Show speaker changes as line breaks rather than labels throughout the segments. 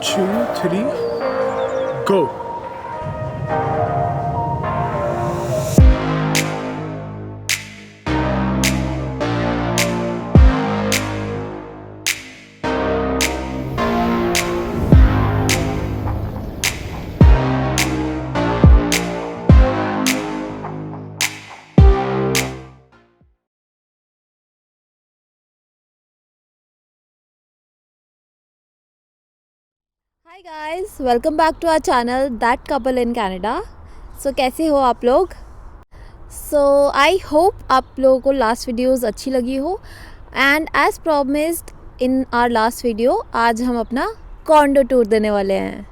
2, 3, go.
Hi guys, welcome back to our channel that couple in Canada. So कैसे हो आप लोग? सो I hope आप लोगों को लास्ट वीडियोस अच्छी लगी हो। And as promised in our last video, आज हम अपना कॉन्डो टूर देने वाले हैं।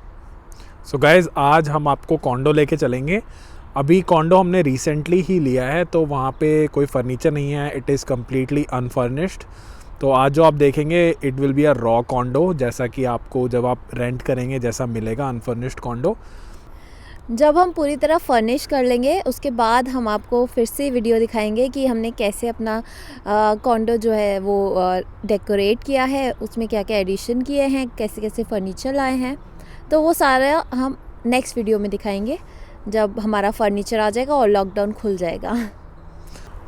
सो गाइज, आज हम आपको कॉन्डो लेके चलेंगे। अभी कॉन्डो हमने रिसेंटली ही लिया है, तो वहाँ पे कोई फर्नीचर नहीं है। It is completely unfurnished. तो आज जो आप देखेंगे it will be a raw condor, जैसा कि आपको जब आप रेंट करेंगे जैसा मिलेगा अनफर्निश्ड कॉन्डो।
जब हम पूरी तरह फर्निश कर लेंगे उसके बाद हम आपको फिर से वीडियो दिखाएंगे कि हमने कैसे अपना कॉन्डो जो है वो डेकोरेट किया है, उसमें क्या क्या एडिशन किए हैं, कैसे कैसे फर्नीचर लाए हैं। तो वो सारा हम नेक्स्ट वीडियो में दिखाएंगे जब हमारा फर्नीचर आ जाएगा और लॉकडाउन खुल जाएगा।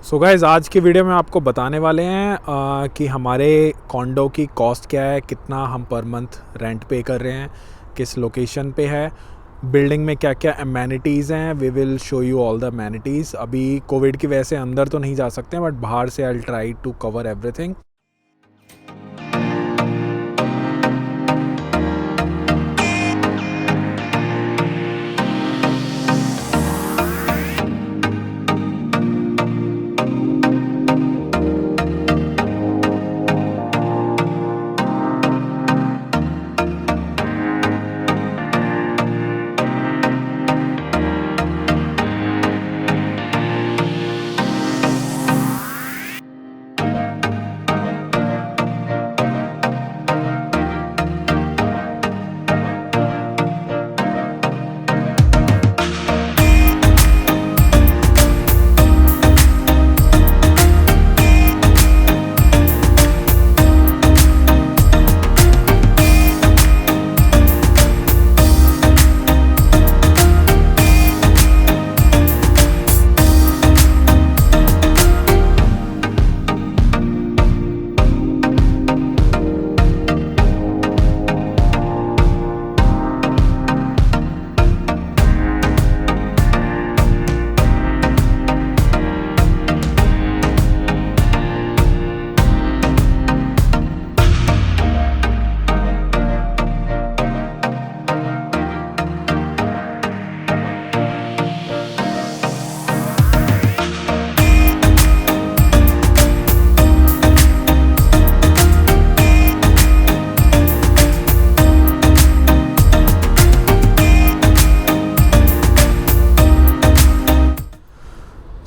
सो गाइज, आज की वीडियो में आपको बताने वाले हैं कि हमारे कॉन्डो की कॉस्ट क्या है, कितना हम पर मंथ रेंट पे कर रहे हैं, किस लोकेशन पे है, बिल्डिंग में क्या क्या अमेनिटीज़ हैं। We will show you all the amenities. अभी कोविड की वजह से अंदर तो नहीं जा सकते, बट बाहर से I will try to cover everything.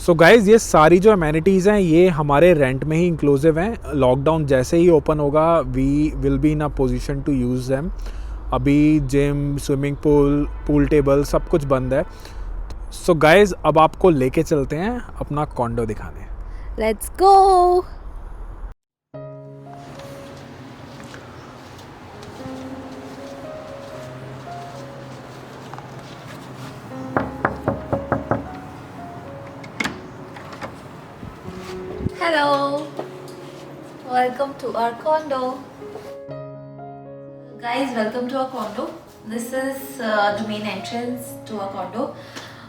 So guys, ये सारी जो अमेनिटीज़ हैं ये हमारे रेंट में ही इंक्लूसिव हैं। लॉकडाउन जैसे ही ओपन होगा we will be in a position to use them. अभी gym, swimming pool, pool table सब कुछ बंद है। सो गाइज़, अब आपको लेके चलते हैं अपना कॉन्डो दिखाने।
Let's go. Hello, welcome to our condo. Guys, welcome to our condo. This is the main entrance to our condo.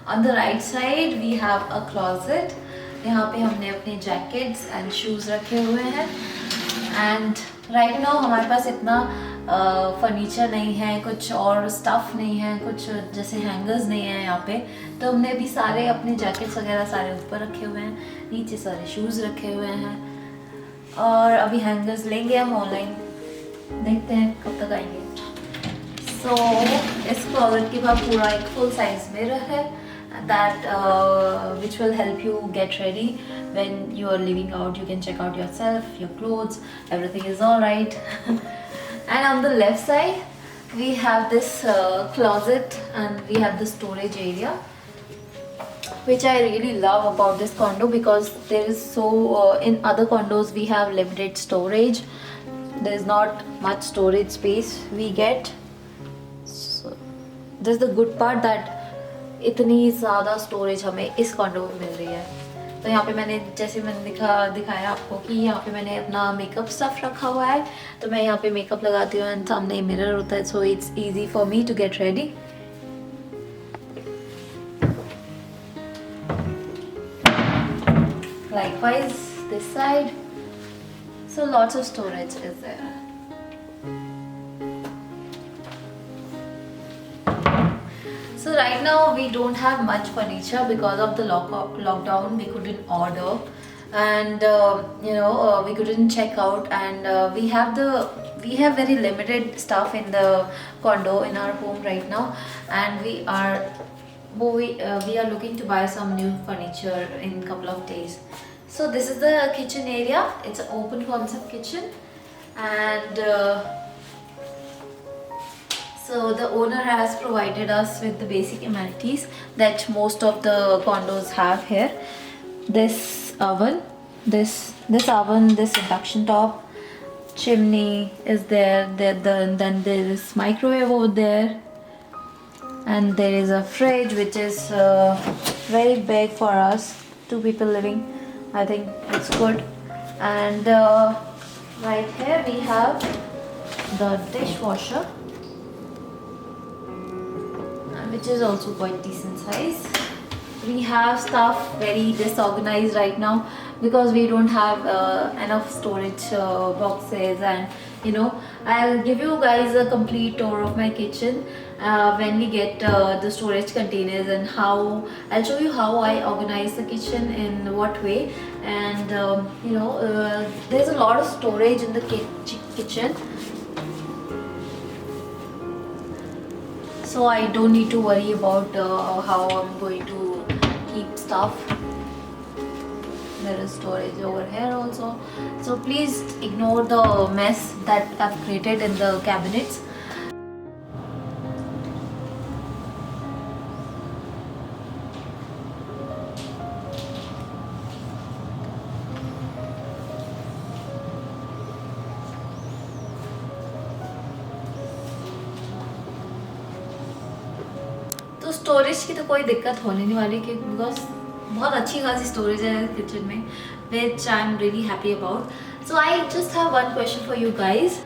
On the right side we have a closet. यहाँ पे हमने अपने जैकेट्स एंड शूज़ रखे हुए हैं। And right now हमारे पास इतना furniture नहीं है, कुछ और स्टफ़ नहीं है, कुछ जैसे हैंगर्स नहीं है यहाँ पे। तो हमने अभी सारे अपने जैकेट्स वगैरह सारे ऊपर रखे हुए हैं, नीचे सारे शूज़ रखे हुए हैं। और अभी हैंगर्स लेंगे हम ऑनलाइन, देखते हैं कब तक आएंगे। सो इस क्लोजेट के बाद पूरा एक फुल साइज मिरर है that which will help you get ready when you are leaving out. You can check out yourself, your clothes, everything is all right. And on the left side we have this closet and we have the storage area, which I really love about this condo because there is so in other condos we have limited storage. There is not much storage space we get this the good part that इतनी ज़्यादा storage हमें इस condor में मिल रही है। तो यहाँ पे मैंने जैसे मैंने दिखाया आपको कि यहाँ पे मैंने अपना मेकअप स्टफ रखा हुआ है, तो मैं यहाँ पे मेकअप लगाती हूँ एंड सामने मिरर होता है, so it's easy for me to get ready. Likewise this side, so lots of storage is there. So right now we don't have much furniture because of the lockdown. We couldn't order and we couldn't check out, and we have very limited stuff in the condo in our home right now, and we are looking to buy some new furniture in a couple of days. So this is the kitchen area. It's an open concept kitchen, and so the owner has provided us with the basic amenities that most of the condos have here. This oven, this oven, this induction top, chimney is there. Then there is microwave over there, and there is a fridge which is very big for us, 2 people living. I think it's good. And right here we have the dishwasher, which is also quite decent size. We have stuff very disorganized right now because we don't have enough storage boxes, and I'll give you guys a complete tour of my kitchen when we get the storage containers, and I'll show you how I organize the kitchen in what way. And there's a lot of storage in the kitchen, so I don't need to worry about how I'm going to keep stuff. There is storage over here also, so please ignore the mess that I've created in the cabinets. तो storage की तो कोई दिक्कत होने नहीं वाली, क्योंकि because बहुत अच्छी खासी स्टोरेज है किचन में, which I'm really happy about. So I just have one question for you guys.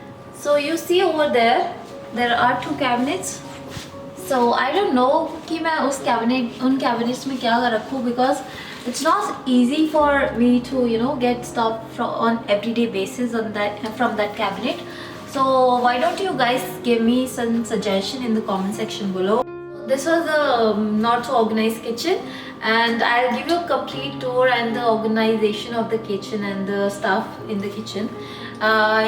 So you see over there are 2 cabinets. So I don't know कि मैं उन cabinets में क्या रखूँ, because it's not easy for me to get stuff on everyday basis from that cabinet. So why don't you guys give me some suggestion in the comment section below. This was a not so organized kitchen, and I'll give you a complete tour and the organization of the kitchen and the stuff in the kitchen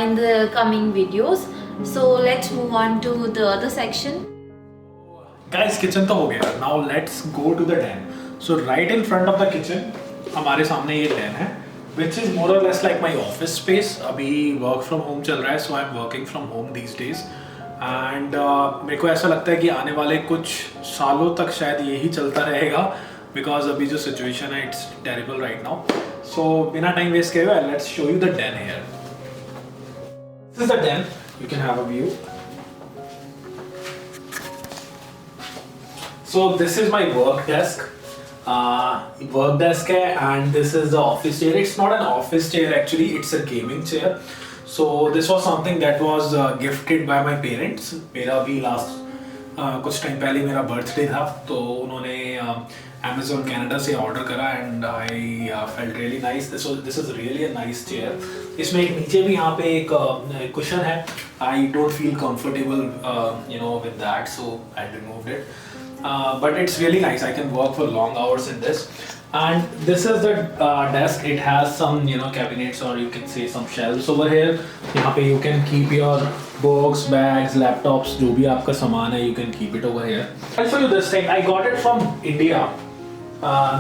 in the coming videos. So let's move on to the other section.
Guys, kitchen तो हो गया. Now let's go to the den. So right in front of the kitchen हमारे सामने ये den है, which is more or less like my office space. अभी work from home चल रहा है, so I'm working from home these days. And मेरे को ऐसा लगता है कि आने वाले कुछ सालों तक शायद यही चलता रहेगा, बिकॉज अभी जो सिचुएशन है इट्स टेरिबल राइट नाउ. सो बिना टाइम वेस्ट किए हुए let's show you the den here. This is the den. You can have a view. So this is my work desk. Work desk है, and this is the office chair. It's not an office chair actually, it's a gaming chair. So this was something that was gifted by my parents. मेरा भी कुछ time पहले मेरा birthday था, तो उन्होंने Amazon Canada से ऑर्डर करा, and I felt really nice. This is really a nice chair. इसमें एक नीचे भी यहाँ पे एक cushion है. I don't feel comfortable with that, so I removed it. But it's really nice. I can work for long hours in this. And this is the desk. It has some cabinets, or you can say some shelves over here. यहाँ पे you can keep your books, bags, laptops, जो भी आपका सामान है, you can keep it over here. I'll show you this thing. I got it from India.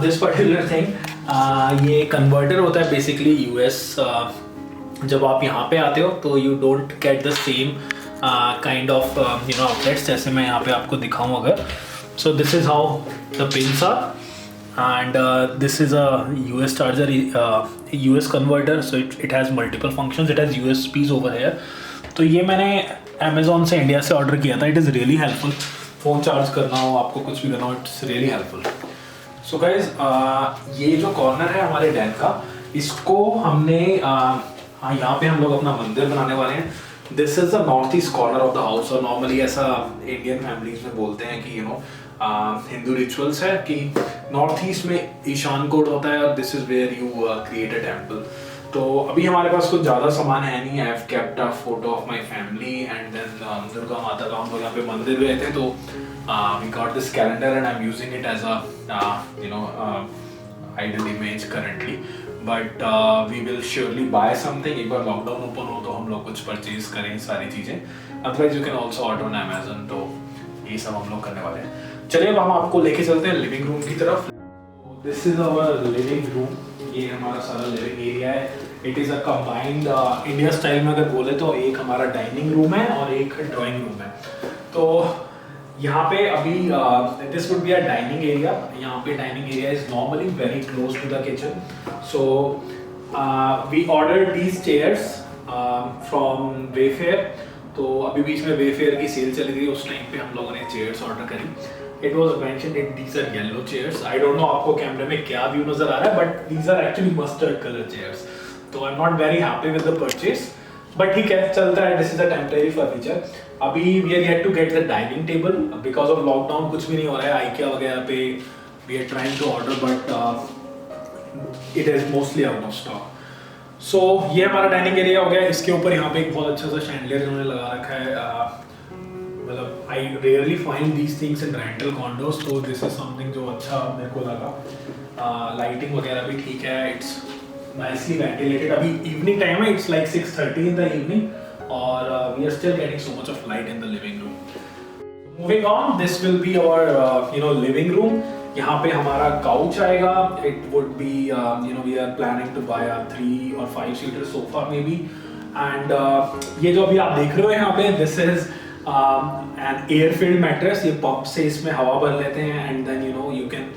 This particular thing. ये converter होता है basically US. जब आप यहाँ पे आते हो तो you don't get the same kind of outlets, जैसे मैं यहाँ पे आपको दिखाऊँ अगर. So this is how the pins are. And this is a US charger, US converter, so it has multiple functions. It has USBs over here. तो ये मैंने Amazon से इंडिया से ऑर्डर किया था. It is really helpful. Phone charge करना हो, आपको कुछ भी करना हो, it's really helpful. So guys, ये जो कॉर्नर है हमारे डैन का, इसको हमने हाँ, यहाँ पे हम लोग अपना मंदिर बनाने वाले हैं। This is the north east corner of the house, और नॉर्मली ऐसा इंडियन फैमिलीज में बोलते हैं कि हिंदू रिचुअल्स है कि नॉर्थ ईस्ट में ईशान कोड होता है और this is where you create a temple. तो अभी हमारे पास कुछ ज़्यादा सामान है नहीं। I have kept a photo of my family and then Durga Mata का हम लोग यहाँ पे मंदिर गए थे, तो we got this calendar and I am using it as a idol image currently, but we will surely buy something. एक बार लॉकडाउन ओपन हो तो हम लोग कुछ परचेज करें सारी चीज़ें, otherwise you can also order on Amazon. तो ये सब हम लोग करने वाले हैं। चलिए अब हम आपको लेके चलते हैं लिविंग रूम की तरफ। This is our living room, ये हमारा सारा लिविंग एरिया है। It is a combined India style में अगर बोले तो एक हमारा डाइनिंग रूम है और एक ड्राइंग रूम है। तो यहाँ पे अभी this would be a dining area. यहाँ पे dining area is normally very close to the kitchen, so we order these chairs from Wayfair. तो अभी बीच में वेफेयर की सेल चली थी, उस टाइम पे हम लोगों ने चेयर्स ऑर्डर करी। It was mentioned it these are yellow chairs. I don't know आपको कैमरे में क्या व्यू नजर आ रहा है, but these are actually mustard colour chairs. तो I am not very happy with the purchase, but ठीक है, चलता है। This is a temporary furniture. अभी we are yet to get the dining table because of lockdown, कुछ भी नहीं हो रहा है। आइकिया वगैरह पे we are trying to order, but it is mostly out of stock. So ये हमारा डाइनिंग एरिया हो गया। इसके ऊपर यहाँ पे एक बहुत अच्छा सा शैंडलियर इन्होंने लगा रखा है। मतलब आई rarely find these things in rental condos, तो दिस इज समथिंग जो अच्छा मेरे को लगा। लाइटिंग वगैरह भी ठीक है, इट्स नाइसली वेंटिलेटेड। अभी इवनिंग टाइम है, it's like 6:30 in the evening और we are still getting so much of light in the living room. Moving on, this will be our living room. यहाँ पे हमारा काउच आएगा। It would be we are planning to buy a 3 or 5 seater sofa maybe. And ये जो अभी आप देख रहे हो यहाँ पे, this is an air filled mattress. ये पंप से इसमें हवा भर लेते हैं and then you can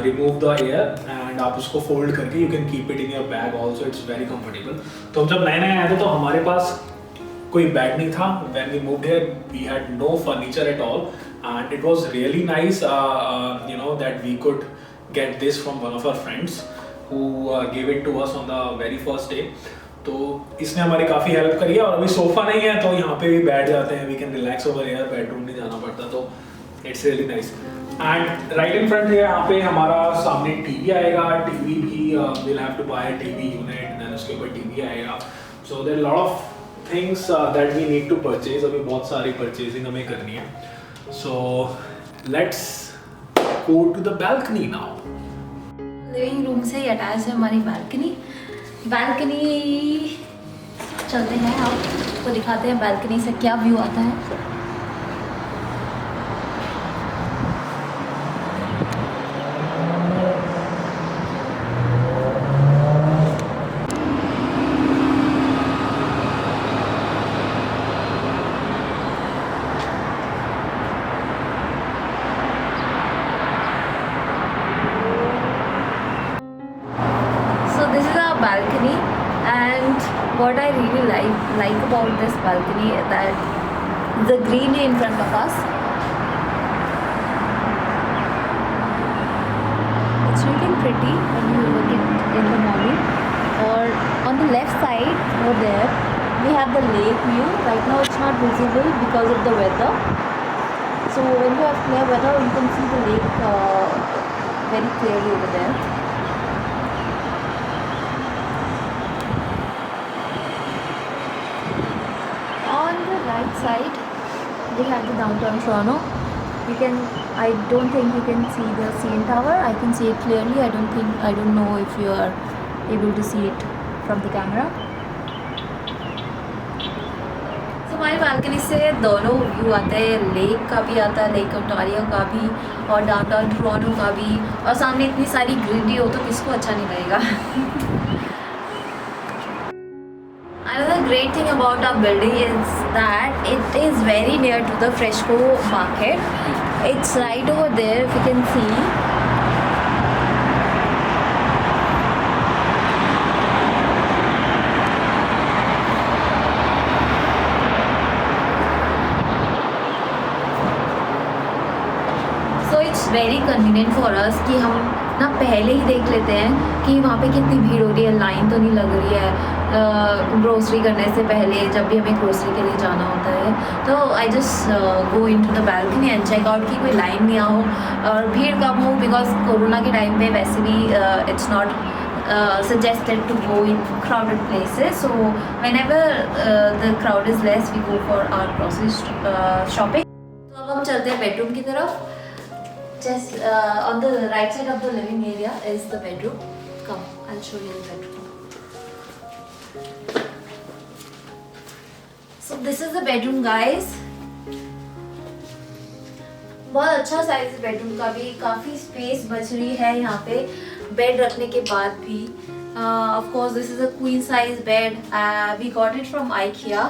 remove the air and आप उसको फोल्ड करके you can keep it in your bag also. It's very comfortable. तो हम जब नए नए आए थे तो हमारे पास कोई बेड नहीं था। When we moved here, we had no furniture at all, and it was really nice, that we could get this from one of our friends who gave it to us on the very first day. तो इसने हमारी काफ़ी help करी है। और अभी sofa नहीं है तो यहाँ पे भी बैठ जाते हैं, we can relax over here, bedroom नहीं जाना पड़ता, तो it's really nice. And right in front है, यहाँ पे हमारा सामने टीवी आएगा। टीवी भी will have to buy TV unit, then उसके ऊपर टीवी आएगा। So there lot of things that we need to purchase. अभी बहुत सारी परचेजिंग हमें करनी है। So let's go to the balcony now.
Living room से ही अटैच है हमारी बालकनी। चलते हैं, आपको दिखाते हैं बालकनी से क्या व्यू आता है। Balcony, and what I really like about this balcony is that the greenery in front of us. It's really pretty when you look at in the morning. Or on the left side over there we have the lake view. Right now it's not visible because of the weather, so when you have clear weather you can see the lake very clearly over there. Right side we have the downtown Toronto. I don't think you can see the CN Tower. I can see it clearly. I don't know if you are able to see it from the camera. So हमारी balcony से दोनों view आते हैं, lake का भी आता है, lake Ontario का भी और डाउनटाउन टोरंटो का भी। और सामने इतनी सारी ग्रीनरी हो तो किसको अच्छा नहीं लगेगा। Another great thing about our building is that it is very near to the Fresco market. It's right over there, if you can see. Very convenient for us कि हम ना पहले ही देख लेते हैं कि वहाँ पे कितनी भीड़ हो रही है, लाइन तो नहीं लग रही है ग्रोसरी करने से पहले, जब भी हमें ग्रोसरी के लिए जाना होता है। तो I just go in to the balcony and check out कि कोई लाइन नहीं हो और भीड़ कम हो, बिकॉज कोरोना के टाइम पे वैसे भी it's not suggested to go in crowded places, so whenever the crowd is less we go for our grocery shopping. तो अब हम चलते हैं बेडरूम की तरफ. Just on the right side of the living area is the bedroom. Come, I'll show you the bedroom. So this is the bedroom, guys. बहुत अच्छा size है बेडरूम का भी, काफ़ी स्पेस बच रही है यहाँ पे बेड रखने के बाद भी. Of course this is a queen size bed. We got it from IKEA.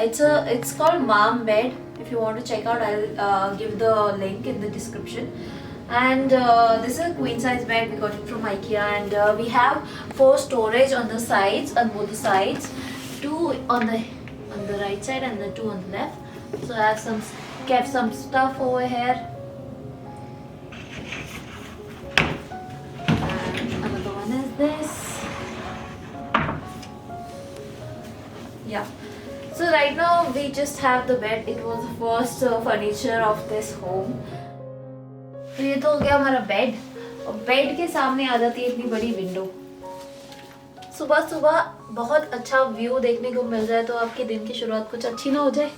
It's called mom bed. If you want to check out, I'll give the link in the description. And this is a queen size bed. We got it from IKEA, and we have 4 storage on the sides, on both the sides, 2 on the right side and the 2 on the left. So I have kept some stuff over here. And another one is this. Yeah. So right now we just have the bed. It was the first furniture of this home. तो ये तो हो गया हमारा bed. और bed के सामने आ जाती है इतनी बड़ी विंडो. सुबह सुबह बहुत अच्छा व्यू देखने को मिल जाए तो आपके दिन की शुरुआत कुछ अच्छी ना हो जाए.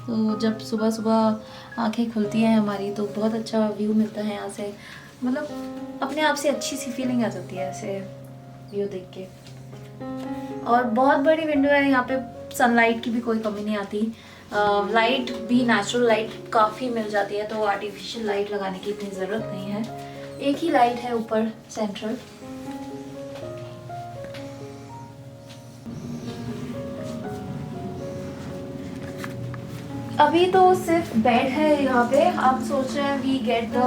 तो जब सुबह सुबह आंखें खुलती हैं हमारी तो बहुत अच्छा व्यू मिलता है यहाँ से. मतलब अपने आप से अच्छी सी फीलिंग आ जाती है ऐसे व्यू देख के. और बहुत बड़ी विंडो है यहाँ पे, सनलाइट की भी कोई कमी नहीं आती. लाइट भी नेचुरल लाइट काफ़ी मिल जाती है, तो आर्टिफिशियल लाइट लगाने की इतनी ज़रूरत नहीं है. एक ही लाइट है ऊपर सेंट्रल. अभी तो सिर्फ बेड है यहाँ पे. आप सोच रहे हैं we get the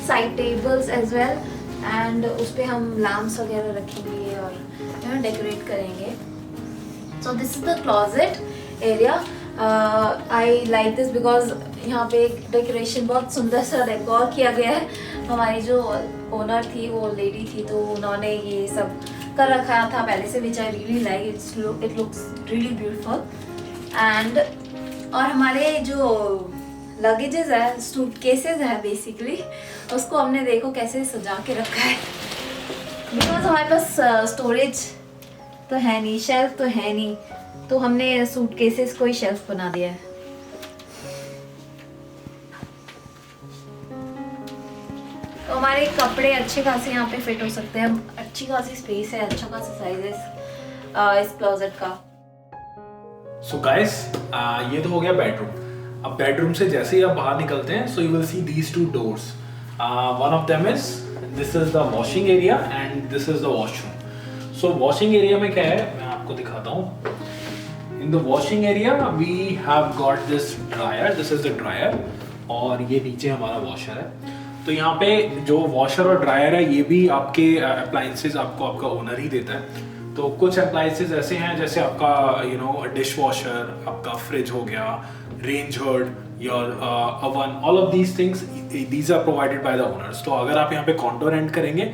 side tables as well, and उस पर हम लैम्प्स वगैरह रखेंगे और डेकोरेट करेंगे. So this is the closet area. I like this because यहाँ पे डेकोरेशन बहुत सुंदर सा डेकोर किया गया है. हमारी जो ओनर थी वो लेडी थी, तो उन्होंने ये सब कर रखा था पहले से, which I really like. It looks really beautiful. And और हमारे जो लगेजेस है, सूटकेसेस है बेसिकली, उसको हमने देखो कैसे सजा के रखा है. बिकॉज हमारे पास स्टोरेज तो है नहीं, शेल्फ तो है नहीं, तो हमने सूटकेसेस को ही शेल्फ बना दिया है. तो हमारे कपड़े अच्छे खासे यहाँ पे फिट हो सकते हैं. अच्छी खासी स्पेस है, अच्छा खासा साइज है इस क्लोजेट का.
सो गाइस, ये तो हो गया बेडरूम. अब बेडरूम से जैसे ही आप बाहर निकलते हैं, so you will see these 2 doors. One of them is, this is the washing area and this is the washroom. So washing area में क्या है मैं आपको दिखाता हूँ. In the washing area we have got this dryer. This is the dryer और ये नीचे हमारा वॉशर है. तो यहाँ पे जो वॉशर और ड्रायर है ये भी आपके अप्लायंसेस आपको आपका ओनर ही देता है. तो कुछ अप्लायंसेस ऐसे हैं जैसे आपका डिश वॉशर, आपका फ्रिज हो गया, range hood, your oven, all of these things these are provided by the owners. तो अगर आप यहाँ पे कॉन्डो रेंट करेंगे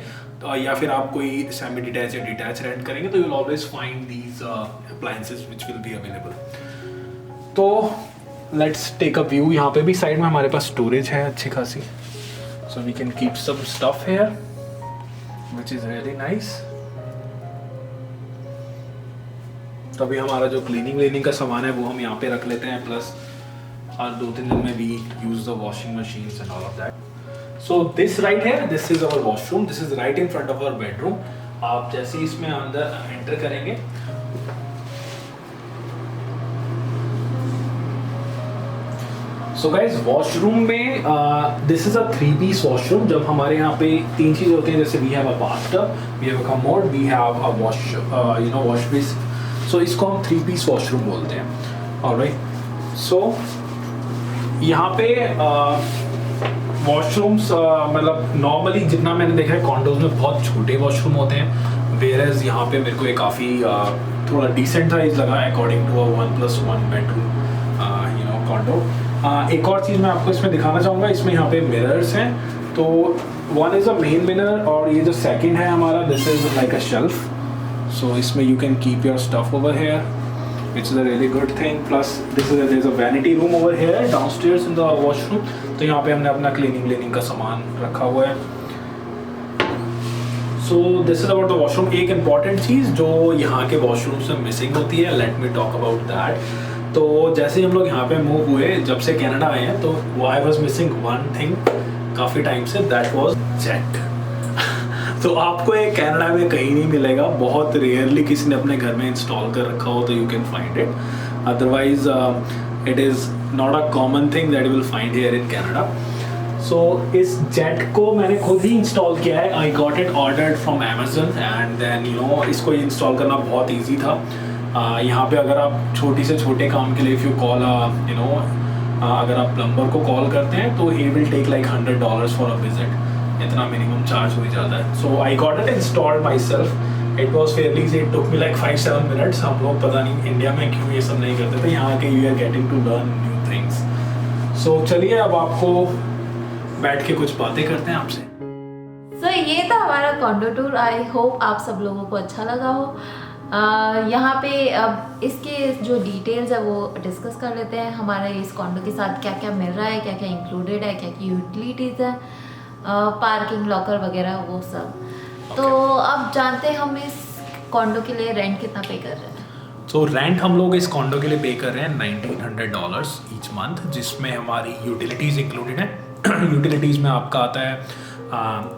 तो या फिर आप कोई सेमी डिटैच या डिटैच रेंट करेंगे तो you will always find these appliances which will be available. तो लेट्स टेक अ व्यू. यहाँ पे भी साइड में हमारे पास स्टोरेज है अच्छी खासी, so we can keep some stuff here which is really nice. तो अभी हमारा जो क्लीनिंग का सामान है वो हम यहाँ पे रख लेते हैं, प्लस हर 2-3 दिन में we use the washing machines and all of that. So this right है, this is our washroom. This is right in front of our bedroom. आप जैसे ही इसमें अंदर एंटर करेंगे सो गाइज वॉशरूम में this is a 3-piece washroom. जब हमारे यहाँ पे 3 चीज़ होती हैं, जैसे we have a bathtub, we have a commode, we have a wash basin. So इसको हम 3-piece वॉशरूम बोलते हैं. ऑलराइट, सो यहाँ पे वॉशरूम्स मतलब नॉर्मली जितना मैंने देखा है कॉन्डोज में बहुत छोटे वॉशरूम होते हैं, वेयरएज यहाँ पे मेरे को ये काफ़ी थोड़ा डिसेंट साइज लगा according to a 1+1 bedroom condo. एक और चीज़ मैं आपको इसमें दिखाना चाहूँगा, इसमें यहाँ पे मिरर्स हैं। तो one is a main mirror और ये जो सेकंड है हमारा, this is like a shelf. So इसमें you can keep your stuff over here, which is a really good thing. Plus there's a vanity room over here downstairs in the washroom. तो यहाँ पे हमने अपना cleaning का सामान रखा हुआ है। So this is about the washroom. एक important चीज़ जो यहाँ के वॉशरूम से मिसिंग होती है, let me talk about that. तो जैसे हम लोग यहाँ पे मूव हुए, जब से कनाडा आए हैं, तो I was missing one thing काफ़ी टाइम से, that was jet. तो आपको ये कनाडा में कहीं नहीं मिलेगा, बहुत रेयरली किसी ने अपने घर में इंस्टॉल कर रखा हो तो you can find it, otherwise it is not a common thing that you will find here in Canada. So इस जेट को मैंने खुद ही इंस्टॉल किया है, I got it ordered from Amazon and then you know इसको install करना बहुत ईजी था। यहाँ पे अगर आप छोटी से छोटे काम के लिए if you call you know अगर आप प्लम्बर को कॉल करते हैं तो he will take like $100 for a visit, इतना मिनिमम चार्ज हो ही जाता है। So I got it installed myself, it was fairly easy, it took me like 5-7 minutes. हम लोग पता नहीं इंडिया में क्यों ये सब नहीं करते थे, यहाँ के you are getting to learn new things. So चलिए अब आपको बैठ के कुछ बातें करते हैं आपसे।
सो ये था हमारा कॉन्डो टूर, आई होप आप सब लोगों को अच्छा लगा हो। यहाँ पे अब इसके जो डिटेल्स है वो डिस्कस कर लेते हैं, हमारे इस कॉन्डो के साथ क्या क्या मिल रहा है, क्या क्या इंक्लूडेड है, क्या क्या यूटिलिटीज़ है, पार्किंग लॉकर वगैरह वो सब। तो अब जानते हैं हम इस कॉन्डो के लिए रेंट कितना पे कर रहे हैं।
तो रेंट हम लोग इस कॉन्डो के लिए पे कर रहे हैं $1900 ईच मंथ, जिसमें हमारी यूटिलिटीज़ इंक्लूडेड है। यूटिलिटीज़ में आपका आता है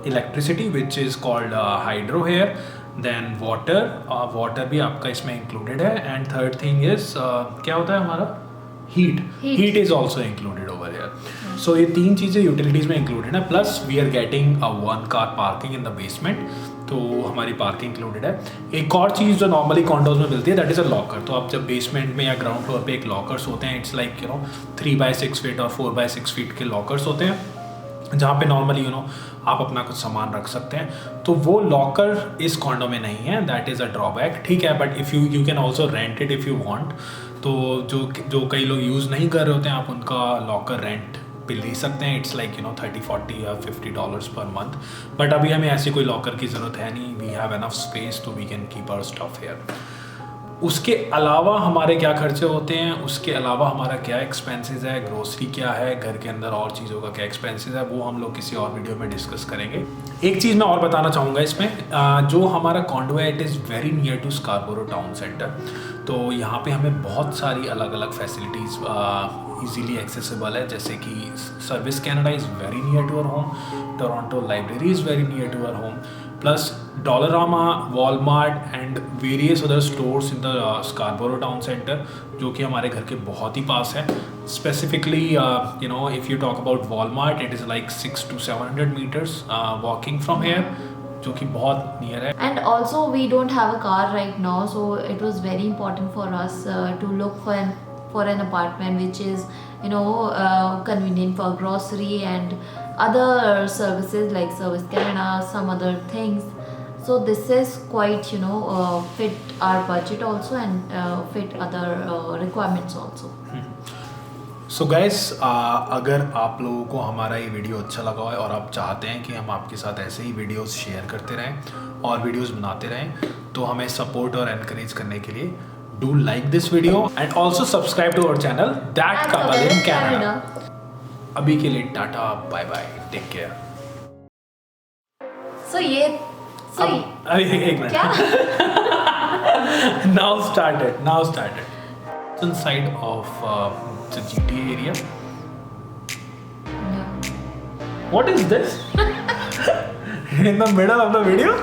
electricity which is called hydro here, then water भी आपका इसमें इंक्लूडेड है, एंड थर्ड थिंग इज़ क्या होता है हमारा heat is also included over here. So ये तीन चीज़ें यूटिलिटीज़ में इंक्लूडेड है, plus we are getting a 1 car parking in the basement, तो हमारी पार्किंग इंक्लूडेड है। एक और चीज़ जो नॉर्मली कॉन्डोज में मिलती है दैट इज़ अ लॉकर। तो आप जब बेसमेंट में या ग्राउंड फ्लोर पे एक लॉकर्स होते हैं, it's like you know 3x6 feet और 4x6 फीट के लॉकर्स होते हैं, जहाँ पे नॉर्मली यू नो आप अपना कुछ सामान रख सकते हैं। तो वो लॉकर इस कॉन्डो में नहीं है, दैट इज़ अ ड्रॉबैक, ठीक है। But if you can also rent it if you want. तो जो कई लोग यूज़ नहीं कर रहे होते हैं, आप उनका लॉकर रेंट पे ले सकते हैं। इट्स लाइक यू नो $30-40 या $50 पर मंथ। बट अभी हमें ऐसी कोई लॉकर की ज़रूरत है नहीं, वी हैव एनफ स्पेस तो we can keep our stuff here. उसके अलावा हमारे क्या खर्चे होते हैं, उसके अलावा हमारा क्या एक्सपेंसेस है, ग्रोसरी क्या है, घर के अंदर और चीज़ों का क्या एक्सपेंसेस है, वो हम लोग किसी और वीडियो में डिस्कस करेंगे। एक चीज़ मैं और बताना चाहूँगा इसमें, जो हमारा कॉन्डो है it is very near to Scarborough town centre. तो यहाँ पे हमें बहुत सारी अलग अलग फैसिलिटीज़ ईजीली एक्सेसिबल है, जैसे कि service Canada is very near to our home, Toronto library is very near to our home, plus Dollarama, Walmart and various other stores in the Scarborough town centre, जो कि हमारे घर के बहुत ही पास है। Specifically you know if you talk about Walmart, it is like 600 to 700 metres walking from here, जो कि बहुत नियर है।
And also we don't have a car right now, so it was very important for us to look for an apartment which is you know convenient for grocery and other services like Service Canada, some other things. So this is quite you know fit our budget also and fit other requirements also.
So guys, अगर आप लोगों को हमारा ये video अच्छा लगा है और आप चाहते हैं कि हम आपके साथ ऐसे ही वीडियोस शेयर करते रहें और वीडियोस बनाते रहें, तो हमें सपोर्ट और एनकरेज करने के लिए do like this video and also subscribe to our channel That Couple in Canada. अभी के लिए tata, bye bye, take care.
So ये
एक minute, now started inside of the GTA area.
no.
What is this? In the middle of the video?